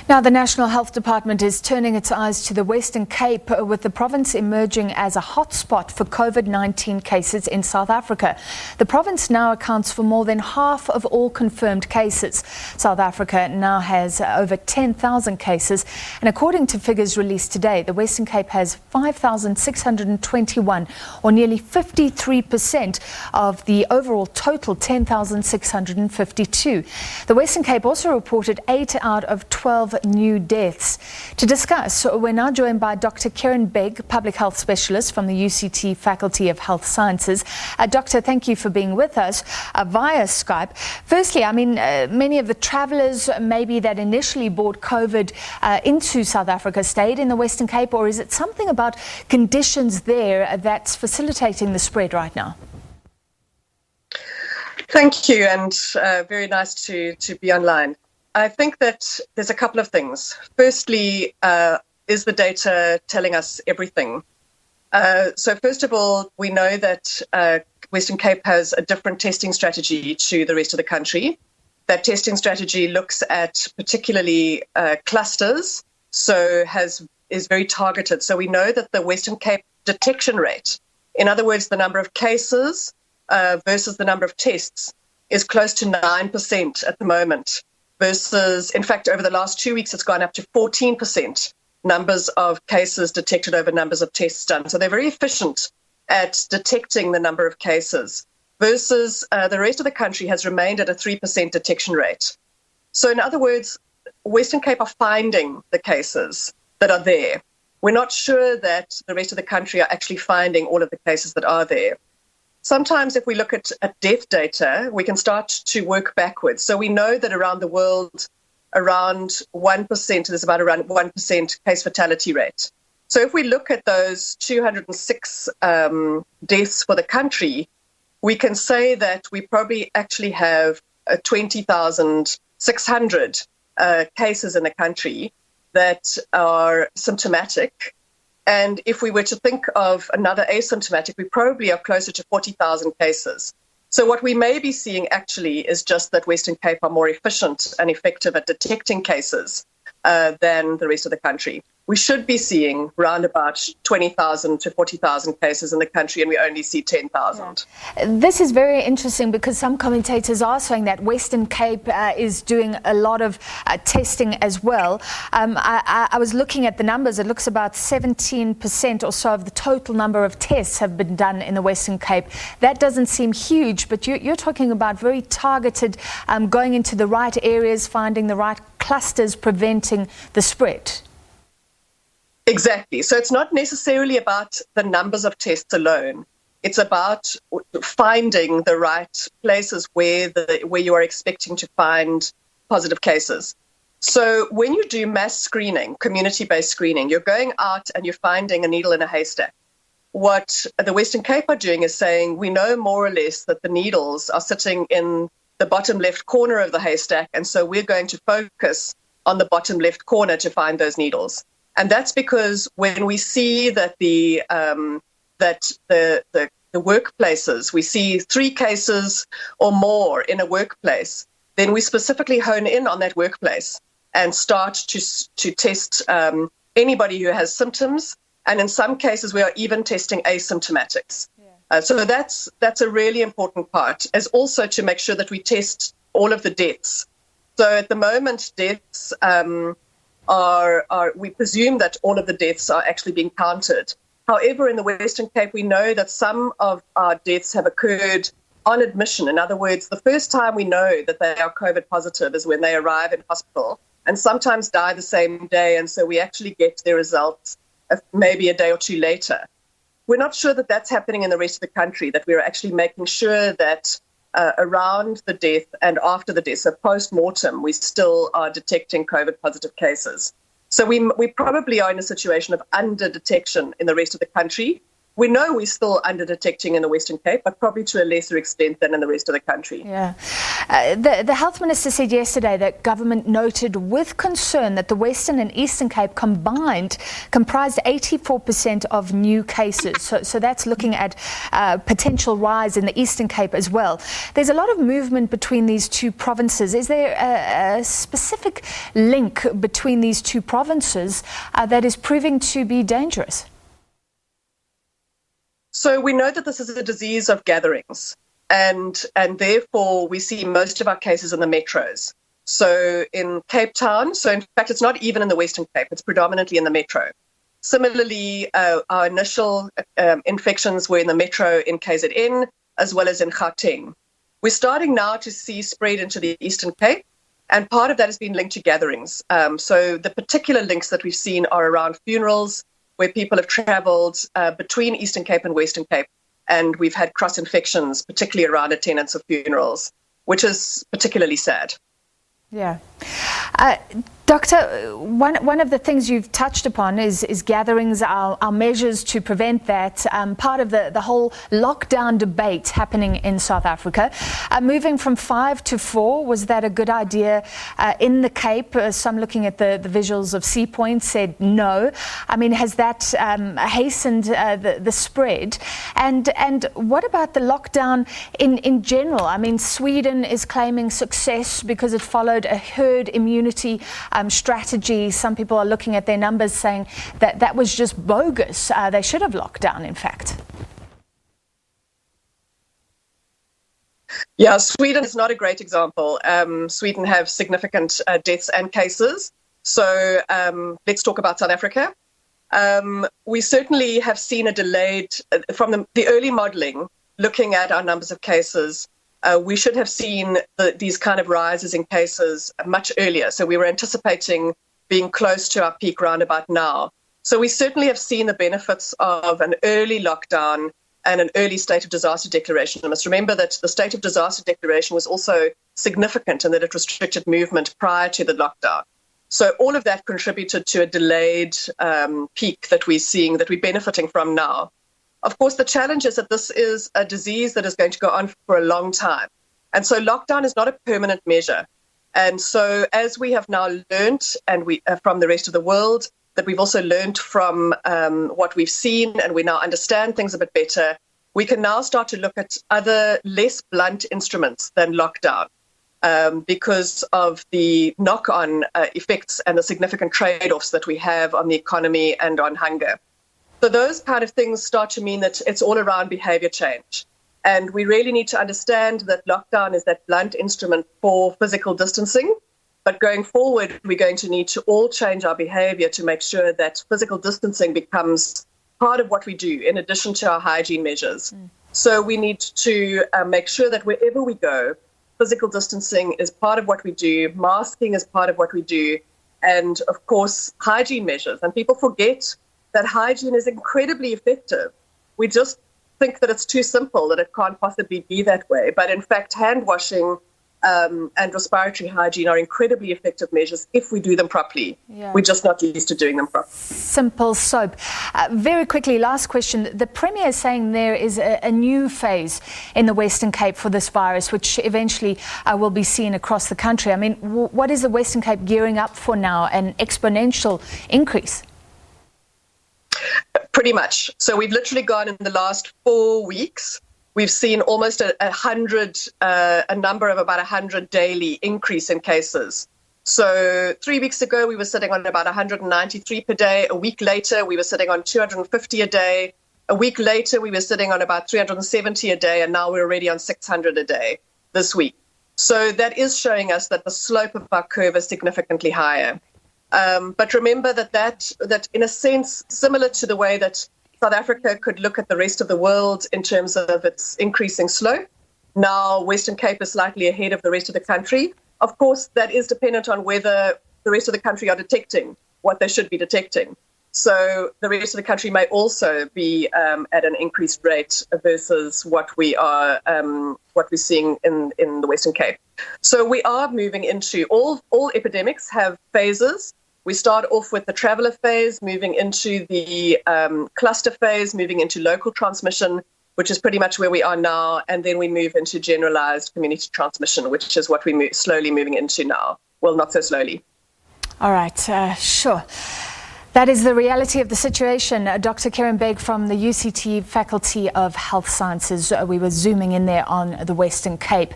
Now, the National Health Department is turning its eyes to the Western Cape, with the province emerging as a hotspot for COVID-19 cases in South Africa. The province now accounts for more than half of all confirmed cases. South Africa now has over 10,000 cases, and according to figures released today, the Western Cape has 5,621, or nearly 53% of the overall total 10,652. The Western Cape also reported 8 out of 12 new deaths. To discuss, we're now joined by Dr. Kerrin Begg, public health specialist from the UCT Faculty of Health Sciences. Doctor, thank you for being with us via Skype. Firstly, many of the travellers maybe that initially brought COVID into South Africa stayed in the Western Cape, or is it something about conditions there that's facilitating the spread right now? Thank you, and very nice to be online. I think that there's a couple of things. Firstly, is the data telling us everything? So first of all, we know that Western Cape has a different testing strategy to the rest of the country. That testing strategy looks at particularly clusters, so is very targeted. So we know that the Western Cape detection rate, in other words, the number of cases versus the number of tests, is close to 9% at the moment. Versus, in fact, over the last 2 weeks, it's gone up to 14% numbers of cases detected over numbers of tests done. So they're very efficient at detecting the number of cases, versus the rest of the country has remained at a 3% detection rate. So in other words, Western Cape are finding the cases that are there. We're not sure that the rest of the country are actually finding all of the cases that are there. Sometimes if we look at death data, we can start to work backwards. So we know that around the world, around 1%, there's about around 1% case fatality rate. So if we look at those 206 deaths for the country, we can say that we probably actually have 20,600 cases in the country that are symptomatic. And if we were to think of another asymptomatic, we probably are closer to 40,000 cases. So what we may be seeing actually is just that Western Cape are more efficient and effective at detecting cases than the rest of the country. We should be seeing around about 20,000 to 40,000 cases in the country, and we only see 10,000. Yeah. This is very interesting because some commentators are saying that Western Cape is doing a lot of testing as well. I was looking at the numbers. It looks about 17% or so of the total number of tests have been done in the Western Cape. That doesn't seem huge, but you're talking about very targeted, going into the right areas, finding the right clusters, preventing the spread. Exactly. So it's not necessarily about the numbers of tests alone. It's about finding the right places where you are expecting to find positive cases. So when you do mass screening, community-based screening, you're going out and you're finding a needle in a haystack. What the Western Cape are doing is saying, we know more or less that the needles are sitting in the bottom left corner of the haystack, and so we're going to focus on the bottom left corner to find those needles. And that's because when we see that the workplaces, we see 3 cases or more in a workplace, then we specifically hone in on that workplace and start to test anybody who has symptoms. And in some cases, we are even testing asymptomatics. Yeah. So that's a really important part, as also to make sure that we test all of the deaths. So at the moment, deaths we presume that all of the deaths are actually being counted. However, in the Western Cape, we know that some of our deaths have occurred on admission. In other words, the first time we know that they are COVID positive is when they arrive in hospital, and sometimes die the same day, and so we actually get their results maybe a day or two later. We're not sure that that's happening in the rest of the country, that we're actually making sure that around the death and after the death, so post-mortem, we still are detecting COVID-positive cases. So we probably are in a situation of under-detection in the rest of the country, We know we're still under-detecting in the Western Cape, but probably to a lesser extent than in the rest of the country. Yeah. The Health Minister said yesterday that government noted with concern that the Western and Eastern Cape combined comprised 84% of new cases. So that's looking at potential rise in the Eastern Cape as well. There's a lot of movement between these two provinces. Is there a specific link between these two provinces that is proving to be dangerous? So we know that this is a disease of gatherings, and therefore we see most of our cases in the metros. So in Cape Town, so in fact it's not even in the Western Cape, it's predominantly in the metro. Similarly, our initial infections were in the metro in KZN as well as in Gauteng. We're starting now to see spread into the Eastern Cape, and part of that has been linked to gatherings. So the particular links that we've seen are around funerals, where people have travelled between Eastern Cape and Western Cape, and we've had cross-infections, particularly around attendance of funerals, which is particularly sad. Yeah. Doctor, one of the things you've touched upon is gatherings, our measures to prevent that. Part of the whole lockdown debate happening in South Africa. Moving from 5 to 4, was that a good idea in the Cape? Some looking at the visuals of Sea Point said no. I mean, has that hastened the spread? And what about the lockdown in general? I mean, Sweden is claiming success because it followed a herd immunity strategy. Some people are looking at their numbers saying that was just bogus. They should have locked down, in fact. Yeah, Sweden is not a great example. Sweden have significant deaths and cases. So let's talk about South Africa. We certainly have seen a delayed, from the early modelling, looking at our numbers of cases, we should have seen these kind of rises in cases much earlier. So we were anticipating being close to our peak round about now. So we certainly have seen the benefits of an early lockdown and an early state of disaster declaration. I must remember that the state of disaster declaration was also significant in that it restricted movement prior to the lockdown. So all of that contributed to a delayed peak that we're seeing, that we're benefiting from now. Of course, the challenge is that this is a disease that is going to go on for a long time. And so lockdown is not a permanent measure. And so as we have now learnt, and we from the rest of the world, that we've also learnt from what we've seen, and we now understand things a bit better, we can now start to look at other less blunt instruments than lockdown because of the knock-on effects and the significant trade-offs that we have on the economy and on hunger. So those kind of things start to mean that it's all around behavior change. And we really need to understand that lockdown is that blunt instrument for physical distancing. But going forward, we're going to need to all change our behavior to make sure that physical distancing becomes part of what we do, in addition to our hygiene measures. So we need to make sure that wherever we go, physical distancing is part of what we do, masking is part of what we do, and, of course, hygiene measures. And people forget that hygiene is incredibly effective. We just think that it's too simple, that it can't possibly be that way. But in fact, hand washing and respiratory hygiene are incredibly effective measures if we do them properly. Yeah. We're just not used to doing them properly. Simple soap. Very quickly, last question. The Premier is saying there is a new phase in the Western Cape for this virus, which eventually will be seen across the country. I mean, what is the Western Cape gearing up for now? An exponential increase? Pretty much. So we've literally gone in the last 4 weeks. We've seen almost a number of about 100 daily increase in cases. So 3 weeks ago, we were sitting on about 193 per day. A week later, we were sitting on 250 a day. A week later, we were sitting on about 370 a day, and now we're already on 600 a day this week. So that is showing us that the slope of our curve is significantly higher. But remember that in a sense, similar to the way that South Africa could look at the rest of the world in terms of its increasing slope, now Western Cape is slightly ahead of the rest of the country. Of course, that is dependent on whether the rest of the country are detecting what they should be detecting. So the rest of the country may also be at an increased rate versus what we're seeing in the Western Cape. So we are moving into all epidemics have phases. We start off with the traveller phase, moving into the cluster phase, moving into local transmission, which is pretty much where we are now, and then we move into generalised community transmission, which is what we're slowly moving into now. Well, not so slowly. All right, sure. That is the reality of the situation. Dr. Kerrin Begg from the UCT Faculty of Health Sciences. We were zooming in there on the Western Cape.